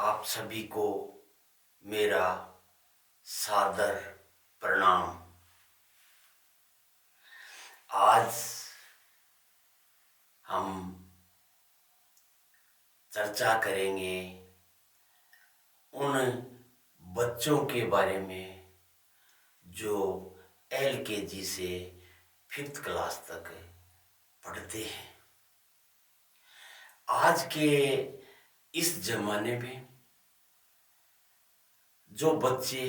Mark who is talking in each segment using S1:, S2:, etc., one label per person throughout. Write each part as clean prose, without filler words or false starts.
S1: आप सभी को मेरा सादर प्रणाम। आज हम चर्चा करेंगे उन बच्चों के बारे में जो एलकेजी से 5th क्लास तक पढ़ते हैं। आज के इस जमाने में जो बच्चे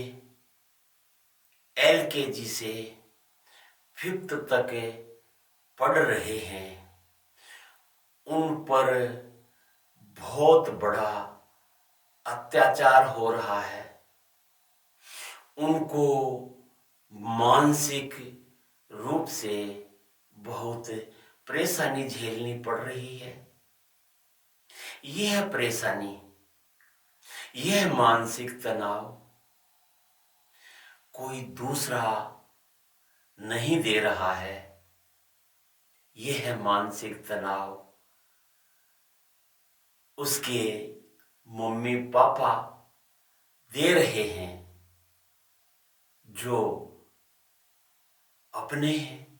S1: एलकेजी से 5th तक पढ़ रहे हैं उन पर बहुत बड़ा अत्याचार हो रहा है। उनको मानसिक रूप से बहुत परेशानी झेलनी पड़ रही है। यह परेशानी, यह मानसिक तनाव कोई दूसरा नहीं दे रहा है। यह मानसिक तनाव उसके मम्मी पापा दे रहे हैं जो अपने हैं,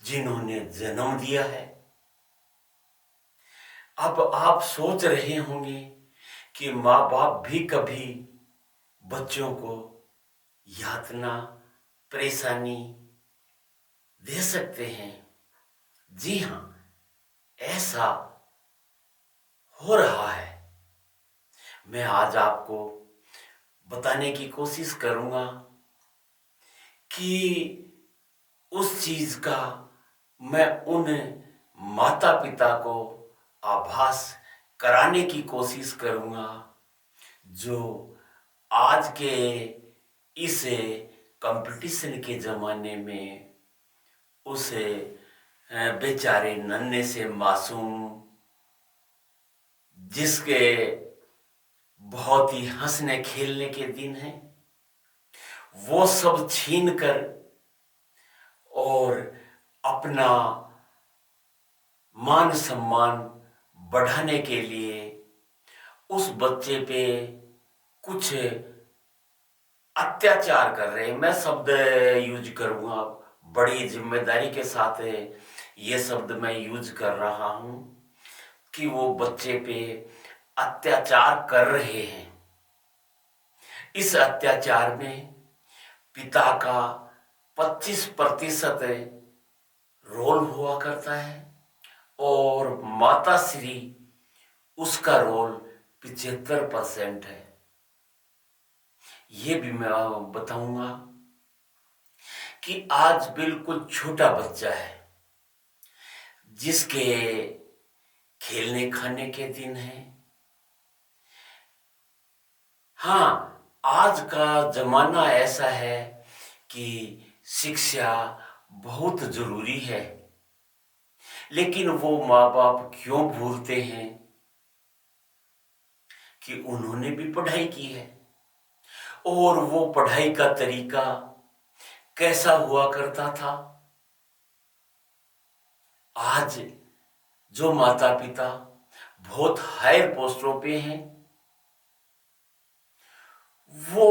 S1: जिन्होंने जन्म दिया है। अब आप सोच रहे होंगे कि माँ बाप भी कभी बच्चों को यातना, परेशानी दे सकते हैं। जी हाँ, ऐसा हो रहा है। मैं आज आपको बताने की कोशिश करूंगा कि उस चीज का मैं उन माता पिता को आभास कराने की कोशिश करूंगा जो आज के इस कंपटीशन के ज़माने में उस बेचारे नन्हे से मासूम, जिसके बहुत ही हंसने खेलने के दिन हैं, वो सब छीन कर और अपना मान सम्मान बढ़ाने के लिए उस बच्चे पे कुछ अत्याचार कर रहे हैं। मैं शब्द यूज करूंगा, बड़ी जिम्मेदारी के साथ ये शब्द मैं यूज कर रहा हूं कि वो बच्चे पे अत्याचार कर रहे हैं। इस अत्याचार में पिता का 25% रोल हुआ करता है और माता श्री उसका रोल 75% है। ये भी मैं बताऊंगा कि आज बिल्कुल छोटा बच्चा है जिसके खेलने खाने के दिन है। हाँ, आज का जमाना ऐसा है कि शिक्षा बहुत जरूरी है, लेकिन वो माँ बाप क्यों भूलते हैं कि उन्होंने भी पढ़ाई की है और वो पढ़ाई का तरीका कैसा हुआ करता था। आज जो माता पिता बहुत हायर पोस्टों पे हैं वो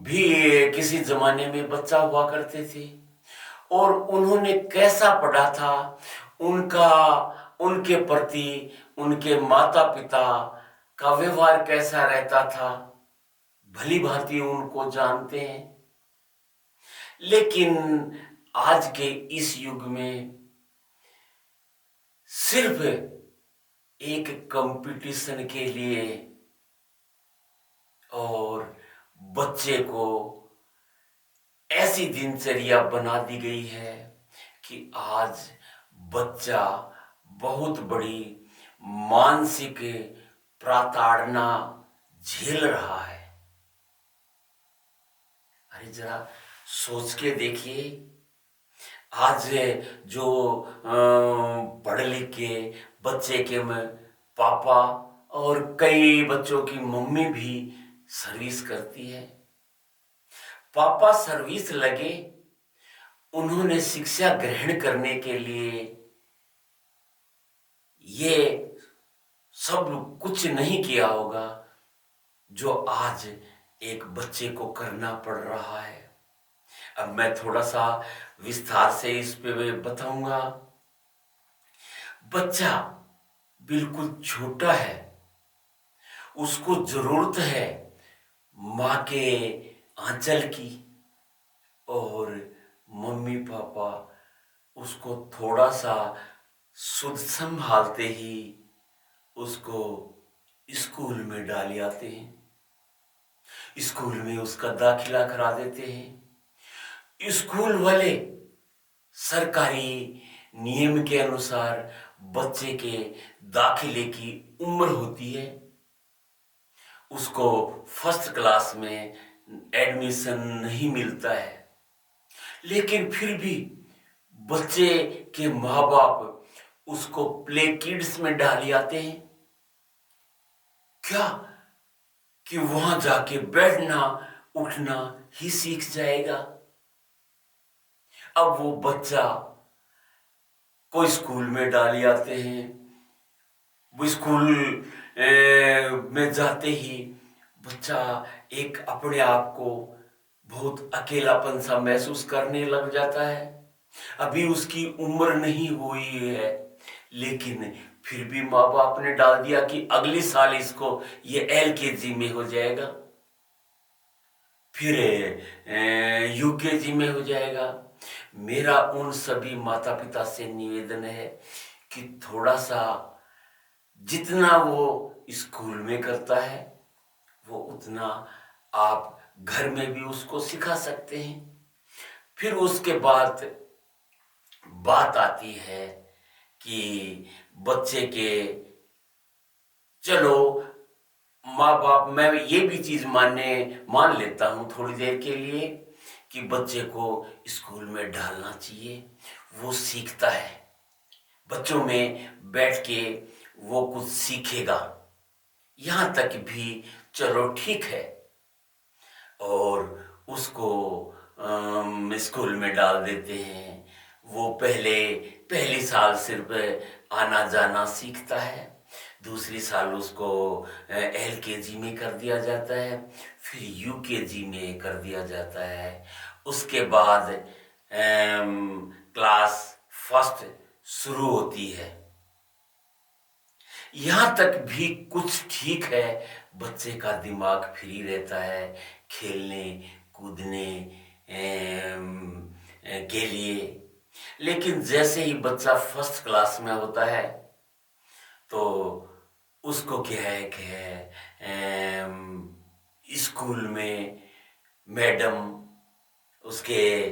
S1: भी किसी जमाने में बच्चा हुआ करते थे और उन्होंने कैसा पढ़ा था, उनका उनके प्रति उनके माता पिता का व्यवहार कैसा रहता था, भली भांति उनको जानते हैं। लेकिन आज के इस युग में सिर्फ एक कंपटीशन के लिए और बच्चे को ऐसी दिनचर्या बना दी गई है कि आज बच्चा बहुत बड़ी मानसिक प्रताड़ना झेल रहा है। अरे जरा सोच के देखिए, आज जो पढ़ लिख के बच्चे के पापा और कई बच्चों की मम्मी भी सर्विस करती है। पापा सर्विस लगे, उन्होंने शिक्षा ग्रहण करने के लिए ये सब कुछ नहीं किया होगा जो आज एक बच्चे को करना पड़ रहा है। अब मैं थोड़ा सा विस्तार से इस पे बताऊंगा। बच्चा बिल्कुल छोटा है, उसको जरूरत है माँ के आंचल की, और मम्मी पापा उसको थोड़ा सा शुद्ध संभालते ही उसको स्कूल में डाल आते हैं, स्कूल में उसका दाखिला करा देते हैं। स्कूल वाले सरकारी नियम के अनुसार बच्चे के दाखिले की उम्र होती है, उसको फर्स्ट क्लास में एडमिशन नहीं मिलता है, लेकिन फिर भी बच्चे के माँ बाप उसको प्ले किड्स में डाल आते हैं। क्या कि वहां जाके बैठना उठना ही सीख जाएगा। अब वो बच्चा कोई स्कूल में डाल आते हैं, वो स्कूल में जाते ही बच्चा एक अपने आप को बहुत अकेलापन सा महसूस करने लग जाता है। अभी उसकी उम्र नहीं हुई है, लेकिन फिर भी माँ बाप ने डाल दिया कि अगले साल इसको ये LKG में हो जाएगा, फिर UKG में हो जाएगा। मेरा उन सभी माता पिता से निवेदन है कि थोड़ा सा जितना वो स्कूल में करता है वो उतना आप घर में भी उसको सिखा सकते हैं। फिर उसके बाद बात आती है कि बच्चे के, चलो माँ बाप, मैं ये भी चीज मान लेता हूँ थोड़ी देर के लिए कि बच्चे को स्कूल में डालना चाहिए, वो सीखता है, बच्चों में बैठ के वो कुछ सीखेगा, यहाँ तक भी चलो ठीक है। और उसको स्कूल में डाल देते हैं। वो पहली साल सिर्फ आना जाना सीखता है, दूसरी साल उसको LKG में कर दिया जाता है, फिर UKG में कर दिया जाता है। उसके बाद क्लास फर्स्ट शुरू होती है। यहाँ तक भी कुछ ठीक है, बच्चे का दिमाग फ्री रहता है खेलने कूदने के लिए। लेकिन जैसे ही बच्चा फर्स्ट क्लास में होता है तो उसको क्या है कि स्कूल में मैडम, उसके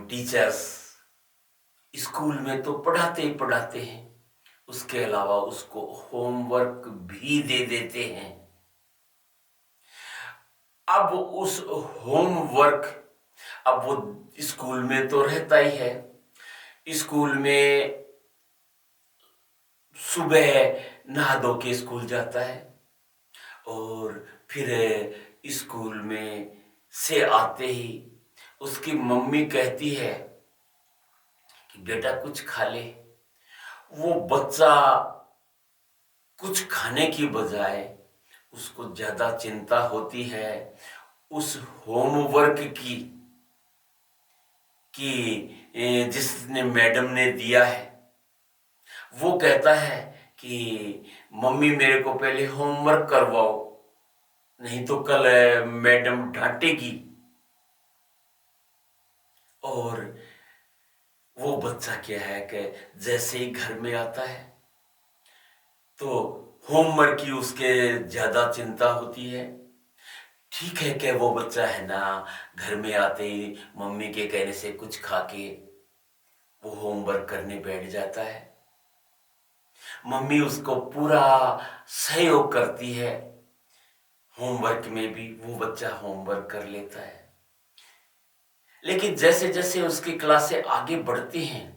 S1: टीचर्स स्कूल में तो पढ़ाते ही पढ़ाते हैं, उसके अलावा उसको होमवर्क भी दे देते हैं। अब उस होमवर्क, अब वो स्कूल में तो रहता ही है, स्कूल में सुबह नहा धो के स्कूल जाता है, और फिर स्कूल में से आते ही उसकी मम्मी कहती है कि बेटा कुछ खा ले। वो बच्चा कुछ खाने की बजाय उसको ज्यादा चिंता होती है उस होमवर्क की कि जिसने मैडम ने दिया है। वो कहता है कि मम्मी मेरे को पहले होमवर्क करवाओ, नहीं तो कल मैडम डांटेगी। और वो बच्चा क्या है कि जैसे ही घर में आता है तो होमवर्क की उसके ज्यादा चिंता होती है। ठीक है कि वो बच्चा है ना, घर में आते ही मम्मी के कहने से कुछ खा के वो होमवर्क करने बैठ जाता है, मम्मी उसको पूरा सहयोग करती है, होमवर्क में भी वो बच्चा होमवर्क कर लेता है। लेकिन जैसे जैसे उसकी क्लासें आगे बढ़ती हैं,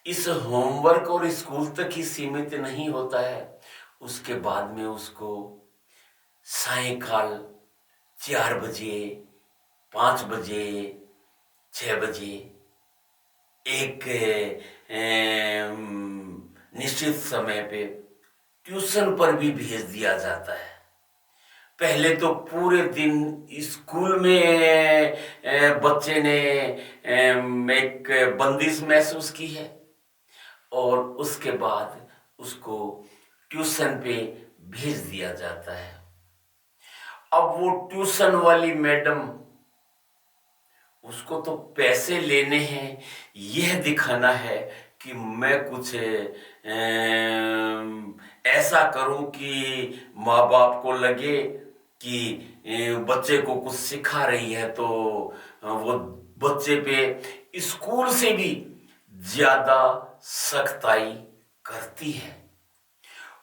S1: इस होमवर्क और स्कूल तक ही सीमित नहीं होता है, उसके बाद में उसको सायंकाल 4 बजे, 5 बजे, 6 बजे एक निश्चित समय पे ट्यूशन पर भी भेज दिया जाता है। पहले तो पूरे दिन स्कूल में बच्चे ने एक बंदिश महसूस की है, और उसके बाद उसको ट्यूशन पे भेज दिया जाता है। अब वो ट्यूशन वाली मैडम, उसको तो पैसे लेने हैं, यह दिखाना है कि मैं कुछ ऐसा करूं कि माँ बाप को लगे कि बच्चे को कुछ सिखा रही है, तो वो बच्चे पे स्कूल से भी ज्यादा सख्ताई करती है।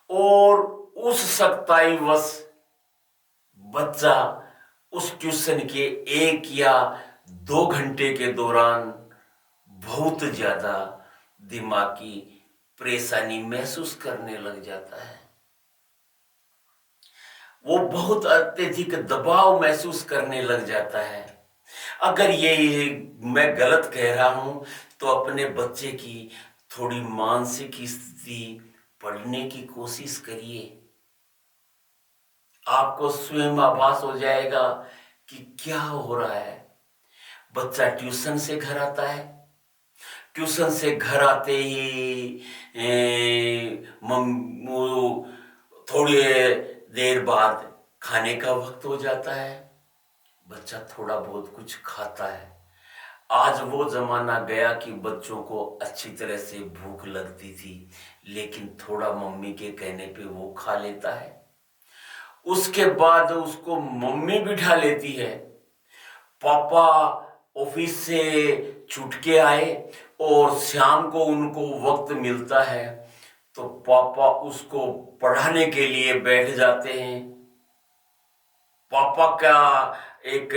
S1: और उस सख्ताई वश बच्चा उस ट्यूशन के 1 या 2 घंटे के दौरान बहुत ज्यादा दिमागी परेशानी महसूस करने लग जाता है। वो बहुत अत्यधिक दबाव महसूस करने लग जाता है। अगर ये मैं गलत कह रहा हूं तो अपने बच्चे की थोड़ी मानसिक स्थिति पढ़ने की कोशिश करिए। आपको स्वयं आभास हो जाएगा कि क्या हो रहा है। बच्चा ट्यूशन से घर आता है, ट्यूशन से घर आते ही थोड़ी देर बाद खाने का वक्त हो जाता है। बच्चा थोड़ा बहुत कुछ खाता है। आज वो जमाना गया कि बच्चों को अच्छी तरह से भूख लगती थी, लेकिन थोड़ा मम्मी के कहने पे वो खा लेता है। उसके बाद उसको मम्मी बिठा लेती है। पापा ऑफिस से छूट के आए और शाम को उनको वक्त मिलता है, तो पापा उसको पढ़ाने के लिए बैठ जाते हैं। पापा का एक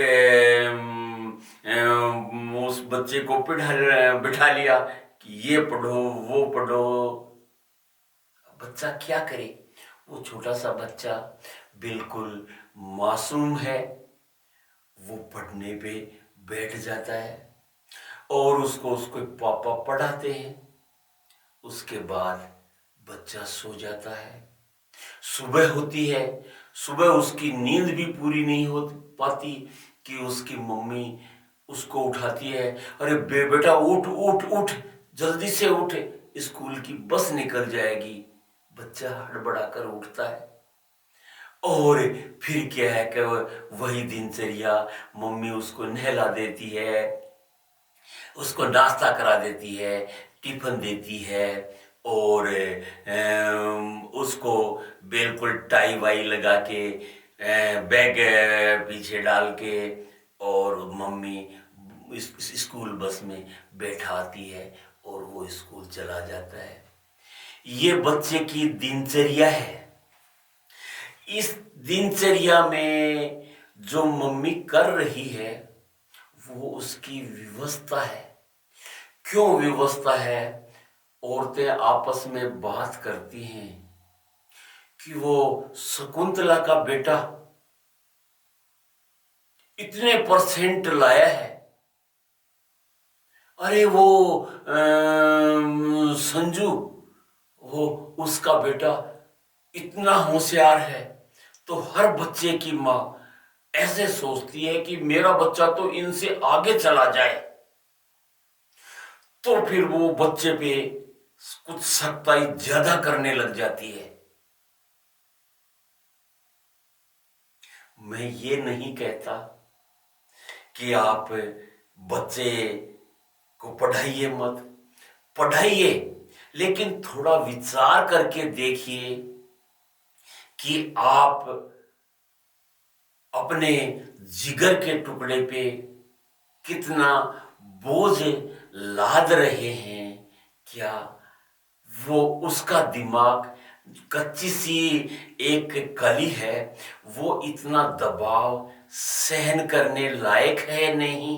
S1: उस बच्चे को बिठा लिया कि ये पढ़ो वो पढ़ो। बच्चा क्या करे? वो छोटा सा बच्चा बिल्कुल मासूम है, वो पढ़ने पे बैठ जाता है और उसको उसके पापा पढ़ाते हैं। उसके बाद बच्चा सो जाता है। सुबह होती है, सुबह उसकी नींद भी पूरी नहीं हो पाती कि उसकी मम्मी उसको उठाती है, अरे बेटा उठ उठ उठ, जल्दी से उठ, स्कूल की बस निकल जाएगी। बच्चा हड़बड़ाकर उठता है और फिर क्या है कि वही दिनचर्या, मम्मी उसको नहला देती है, उसको नाश्ता करा देती है, टिफिन देती है और उसको बिल्कुल टाई वाई लगा के बैग पीछे डाल के और मम्मी स्कूल बस में बैठाती है और वो स्कूल चला जाता है। ये बच्चे की दिनचर्या है। इस दिनचर्या में जो मम्मी कर रही है वो उसकी व्यवस्था है। क्यों व्यवस्था है? औरतें आपस में बात करती हैं कि वो शकुंतला का बेटा इतने परसेंट लाया है, अरे वो संजू, वो उसका बेटा इतना होशियार है। तो हर बच्चे की माँ ऐसे सोचती है कि मेरा बच्चा तो इनसे आगे चला जाए, तो फिर वो बच्चे पे कुछ सख्ताई ज्यादा करने लग जाती है। मैं ये नहीं कहता कि आप बच्चे को पढ़ाइए मत, पढ़ाइए, लेकिन थोड़ा विचार करके देखिए कि आप अपने जिगर के टुकड़े पे कितना बोझ लाद रहे हैं। क्या वो उसका दिमाग कच्ची सी एक कली है, वो इतना दबाव सहन करने लायक है? नहीं।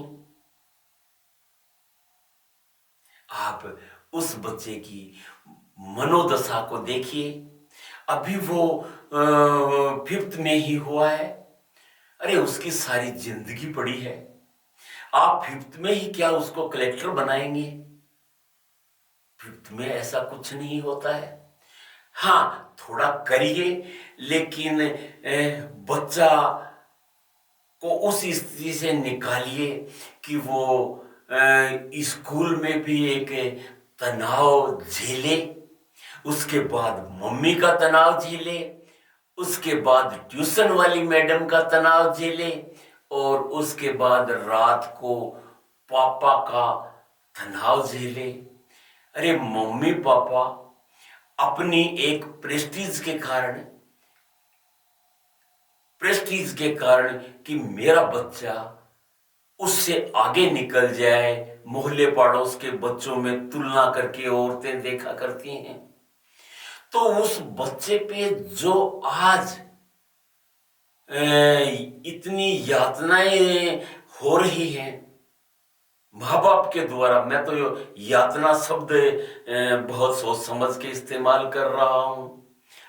S1: आप उस बच्चे की मनोदशा को देखिए। अभी वो 5th में ही हुआ है, अरे उसकी सारी जिंदगी पड़ी है। आप 5th में ही क्या उसको कलेक्टर बनाएंगे? 5th में ऐसा कुछ नहीं होता है। हाँ, थोड़ा करिए, लेकिन बच्चा को उस स्थिति से निकालिए कि वो स्कूल में भी एक तनाव झेले, उसके बाद मम्मी का तनाव झेले, उसके बाद ट्यूशन वाली मैडम का तनाव झेले, और उसके बाद रात को पापा का तनाव झेले। अरे मम्मी पापा अपनी एक प्रेस्टीज के कारण कि मेरा बच्चा उससे आगे निकल जाए, मोहल्ले पड़ोस के बच्चों में तुलना करके औरतें देखा करती हैं, तो उस बच्चे पे जो आज इतनी यातनाएं हो रही हैं माँ बाप के द्वारा, मैं तो यातना शब्द बहुत सोच समझ के इस्तेमाल कर रहा हूं।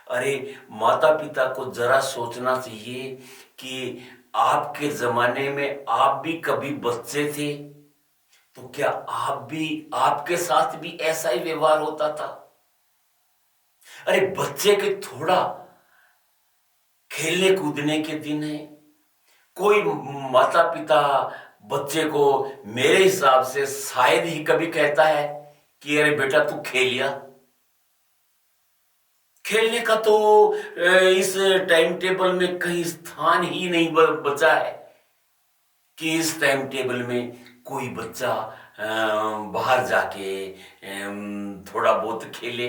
S1: अरे माता पिता को जरा सोचना चाहिए कि आपके जमाने में आप भी कभी बच्चे थे, तो क्या आपके साथ भी ऐसा ही व्यवहार होता था? अरे बच्चे के थोड़ा खेलने कूदने के दिन है, कोई माता पिता बच्चे को मेरे हिसाब से शायद ही कभी कहता है कि अरे बेटा तू खेलिया। खेलने का तो इस टाइम टेबल में कहीं स्थान ही नहीं बचा है कि इस टाइम टेबल में कोई बच्चा बाहर जाके थोड़ा बहुत खेले।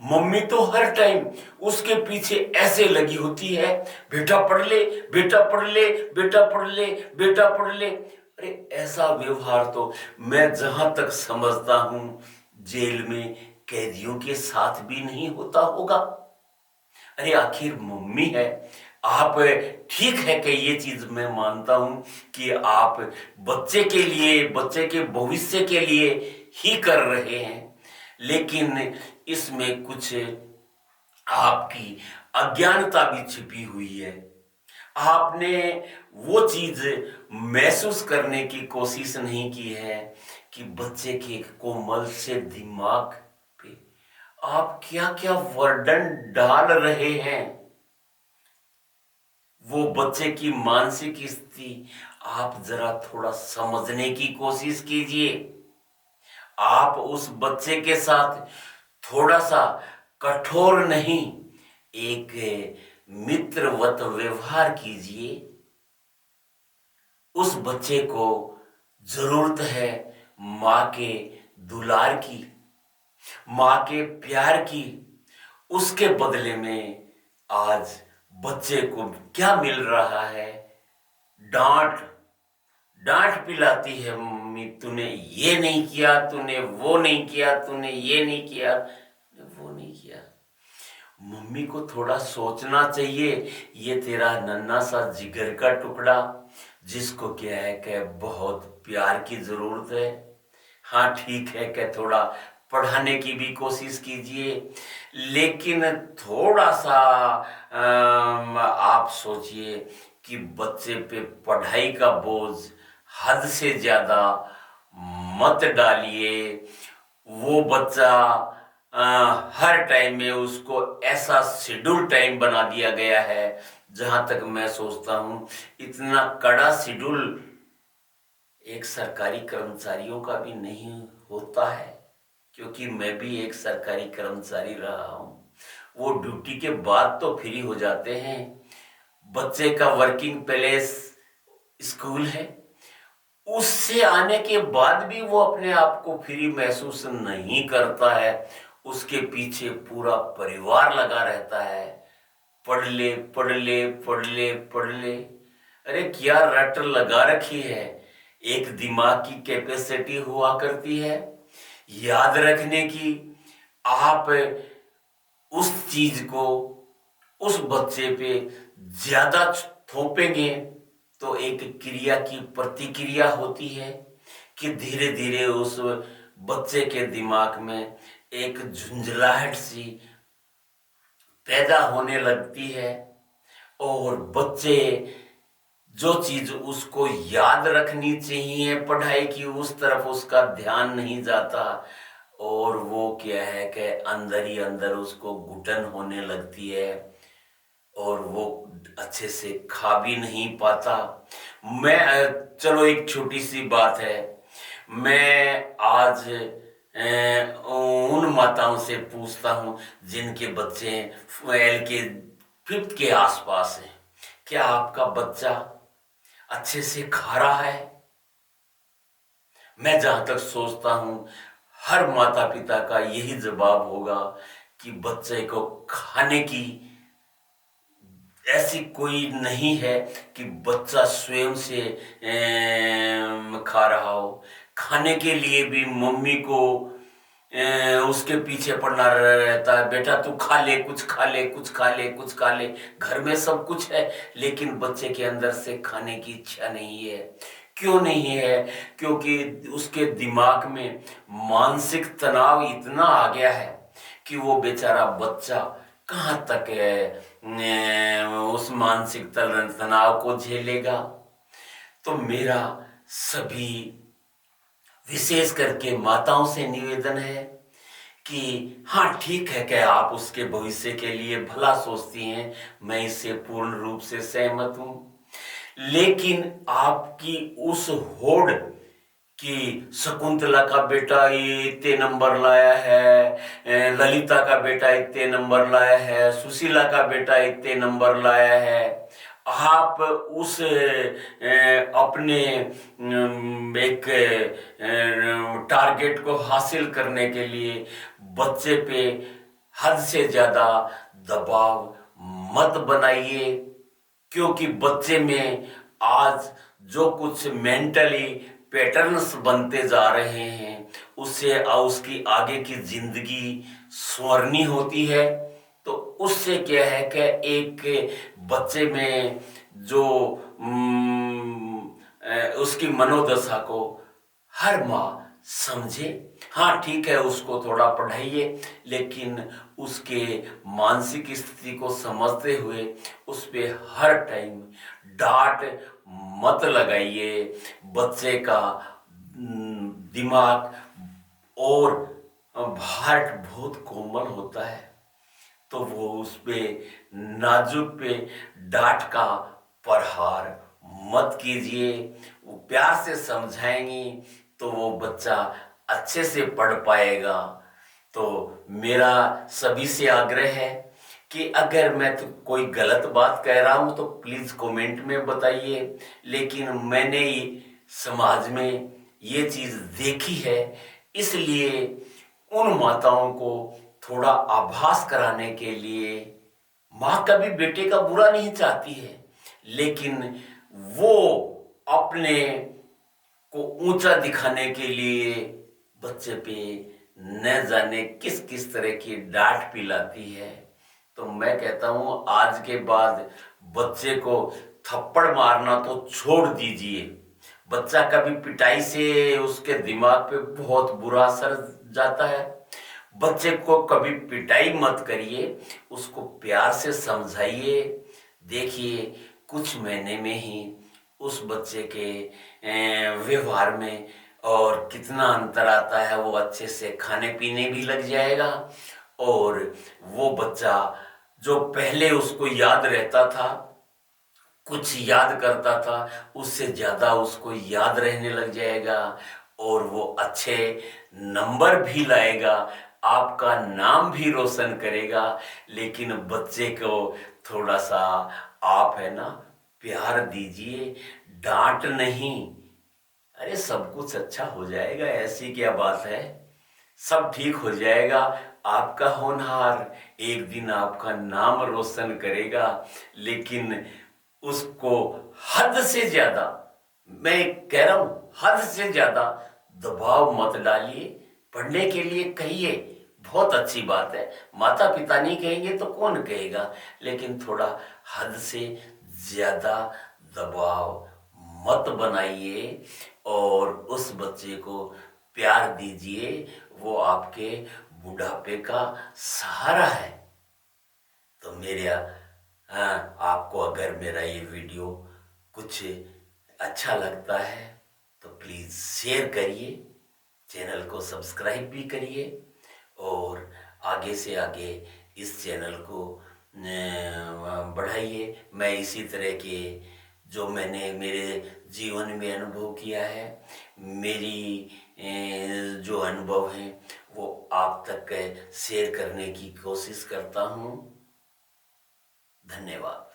S1: मम्मी तो हर टाइम उसके पीछे ऐसे लगी होती है, बेटा पढ़ ले, बेटा पढ़ ले, बेटा पढ़ ले, बेटा पढ़ ले। अरे ऐसा व्यवहार तो मैं जहां तक समझता हूं जेल में कैदियों के साथ भी नहीं होता होगा। अरे आखिर मम्मी है, आप ठीक है कि ये चीज मैं मानता हूं कि आप बच्चे के लिए, बच्चे के भविष्य के लिए ही कर रहे हैं, लेकिन इसमें कुछ आपकी अज्ञानता भी छिपी हुई है। आपने वो चीज महसूस करने की कोशिश नहीं की है कि बच्चे के कोमल से दिमाग पे आप क्या क्या वर्डन डाल रहे हैं। वो बच्चे की मानसिक स्थिति आप जरा थोड़ा समझने की कोशिश कीजिए। आप उस बच्चे के साथ थोड़ा सा कठोर नहीं, एक मित्रवत व्यवहार कीजिए। उस बच्चे को जरूरत है माँ के दुलार की, माँ के प्यार की। उसके बदले में आज बच्चे को क्या मिल रहा है? डांट। डांट पिलाती है मम्मी, तूने ये नहीं किया, तूने वो नहीं किया, तूने ये नहीं किया, तूने वो नहीं किया। मम्मी को थोड़ा सोचना चाहिए, ये तेरा नन्हा सा जिगर का टुकड़ा जिसको क्या है कि बहुत प्यार की जरूरत है। हाँ ठीक है कि थोड़ा पढ़ाने की भी कोशिश कीजिए, लेकिन थोड़ा सा आप सोचिए कि बच्चे पे पढ़ाई का बोझ हद से ज्यादा मत डालिए। वो बच्चा हर टाइम में उसको ऐसा शेड्यूल टाइम बना दिया गया है, जहां तक मैं सोचता हूं इतना कड़ा शेड्यूल एक सरकारी कर्मचारियों का भी नहीं होता है, क्योंकि मैं भी एक सरकारी कर्मचारी रहा हूं। वो ड्यूटी के बाद तो फ्री हो जाते हैं, बच्चे का वर्किंग प्लेस स्कूल है, उससे आने के बाद भी वो अपने आप को फ्री महसूस नहीं करता है। उसके पीछे पूरा परिवार लगा रहता है, पढ़ ले पढ़ ले पढ़ ले पढ़ ले। अरे क्या रट लगा रखी है। एक दिमाग की कैपेसिटी हुआ करती है याद रखने की। आप उस चीज को उस बच्चे पे ज्यादा थोपेंगे तो एक क्रिया की प्रतिक्रिया होती है कि धीरे धीरे उस बच्चे के दिमाग में एक झुंझलाहट सी पैदा होने लगती है, और बच्चे जो चीज उसको याद रखनी चाहिए पढ़ाई की, उस तरफ उसका ध्यान नहीं जाता, और वो क्या है कि अंदर ही अंदर उसको घुटन होने लगती है और वो अच्छे से खा भी नहीं पाता। चलो एक छोटी सी बात है, मैं आज उन माताओं से पूछता हूँ जिनके बच्चे एल के फिफ्थ के आसपास हैं, क्या आपका बच्चा अच्छे से खा रहा है? मैं जहां तक सोचता हूं हर माता पिता का यही जवाब होगा कि बच्चे को खाने की ऐसी कोई नहीं है कि बच्चा स्वयं से खा रहा हो। खाने के लिए भी मम्मी को उसके पीछे पड़ना रहता है, बेटा तू खा ले, कुछ खा ले, कुछ खा ले, कुछ खा ले। घर में सब कुछ है लेकिन बच्चे के अंदर से खाने की इच्छा नहीं है। क्यों नहीं है? क्योंकि उसके दिमाग में मानसिक तनाव इतना आ गया है कि वो बेचारा बच्चा कहाँ तक उस मानसिक तनाव को झेलेगा। तो मेरा सभी विशेष करके माताओं से निवेदन है कि हाँ ठीक है कि आप उसके भविष्य के लिए भला सोचती हैं, मैं इससे पूर्ण रूप से सहमत हूं, लेकिन आपकी उस होड़ कि शकुंतला का बेटा ये इतने नंबर लाया है, ललिता का बेटा इतने नंबर लाया है, सुशीला का बेटा इतने नंबर लाया है, आप उस अपने एक टारगेट को हासिल करने के लिए बच्चे पे हद से ज्यादा दबाव मत बनाइए। क्योंकि बच्चे में आज जो कुछ मेंटली पैटर्न्स बनते जा रहे हैं उससे उसकी आगे की जिंदगी स्वर्णी होती है। तो उससे क्या है कि एक बच्चे में जो उसकी मनोदशा को हर माँ समझे। हाँ ठीक है, उसको थोड़ा पढ़ाइए लेकिन उसके मानसिक स्थिति को समझते हुए उस पे हर टाइम डांट मत लगाइए। बच्चे का दिमाग और हार्ट बहुत कोमल होता है, तो वो उस पे नाजुक पे डांट का प्रहार मत कीजिए। वो प्यार से समझाएंगी तो वो बच्चा अच्छे से पढ़ पाएगा। तो मेरा सभी से आग्रह है कि अगर मैं तो कोई गलत बात कह रहा हूं तो प्लीज कमेंट में बताइए, लेकिन मैंने समाज में ये चीज देखी है, इसलिए उन माताओं को थोड़ा आभास कराने के लिए, माँ कभी बेटे का बुरा नहीं चाहती है लेकिन वो अपने को ऊंचा दिखाने के लिए बच्चे पे न जाने किस किस तरह की डांट पिलाती है। तो मैं कहता हूं आज के बाद बच्चे को थप्पड़ मारना तो छोड़ दीजिए। बच्चा कभी पिटाई से उसके दिमाग पे बहुत बुरा असर जाता है। बच्चे को कभी पिटाई मत करिए, उसको प्यार से समझाइए। देखिए कुछ महीने में ही उस बच्चे के व्यवहार में और कितना अंतर आता है। वो अच्छे से खाने पीने भी लग जाएगा और वो बच्चा जो पहले उसको याद रहता था, कुछ याद करता था, उससे ज्यादा उसको याद रहने लग जाएगा और वो अच्छे नंबर भी लाएगा, आपका नाम भी रोशन करेगा। लेकिन बच्चे को थोड़ा सा आप है ना प्यार दीजिए, डांट नहीं। अरे सब कुछ अच्छा हो जाएगा, ऐसी क्या बात है, सब ठीक हो जाएगा। आपका होनहार एक दिन आपका नाम रोशन करेगा, लेकिन उसको हद से ज्यादा, मैं कह रहा हूं हद से ज्यादा दबाव मत डालिए। पढ़ने के लिए कहिए, बहुत अच्छी बात है, माता पिता नहीं कहेंगे तो कौन कहेगा, लेकिन थोड़ा हद से ज्यादा दबाव मत बनाइए और उस बच्चे को प्यार दीजिए। वो आपके बुढ़ापे का सहारा है। तो मेरे आपको अगर मेरा ये वीडियो कुछ अच्छा लगता है तो प्लीज शेयर करिए, चैनल को सब्सक्राइब भी करिए और आगे से आगे इस चैनल को बढ़ाइए। मैं इसी तरह के जो मैंने मेरे जीवन में अनुभव किया है, मेरी जो अनुभव हैं वो आप तक शेयर करने की कोशिश करता हूँ। धन्यवाद।